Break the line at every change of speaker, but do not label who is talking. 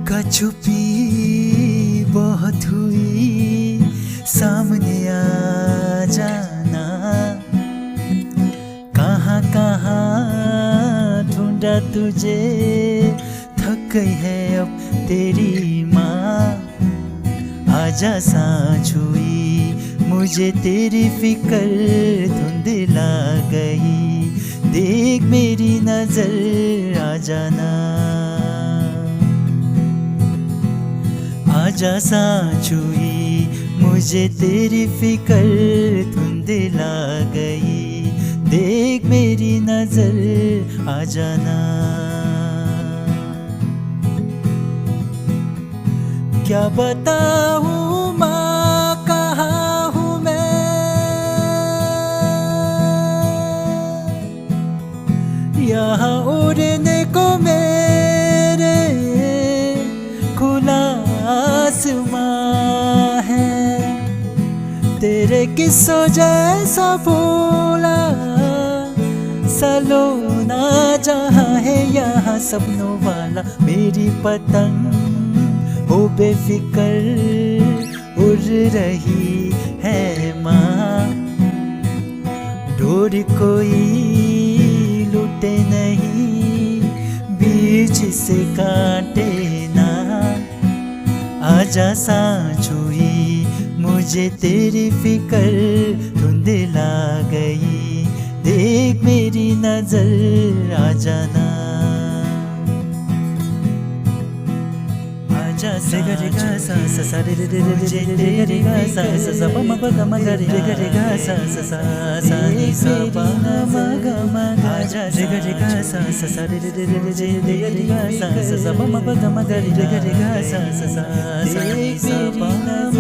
छुपी बहुत हुई, सामने आ जाना। कहाँ कहाँ ढूंढा तुझे, थक गई है अब तेरी माँ। आजा सांझ हुई, मुझे तेरी फिक्र धुंधला गई। देख मेरी नजर आ जाना। आजा सांझ हुई, मुझे तेरी फिक्र धुंधला गई। देख मेरी नजर आ जाना। क्या बताऊं माँ, कहाँ हूँ मैं। यहाँ उड़ने को मेरे खुला आसमां है। तेरे किस्सों जैसा भोला सलोना जहाँ है, यहाँ सपनों वाला मेरी पतंग वो बेफिकर उड़ रही है माँ। डोर कोई लूटे नहीं, बीच से काटे ना। आजा सांझ हुई, मुझे तेरी फिक्र धुंधला गई। देख मेरी नजर आ जाना। आजा सांझ सा सा सा रे रे रे रे रे रे गा सा सा सा प म प ग म ग रे रे गा सा सा सा सा नी सा प म ग म ग। आजा रे गा सा सा सा रे रे रे रे रे गा सा सा सा प म प ग म ग रे गा सा सा सा सा नी सा प म ग।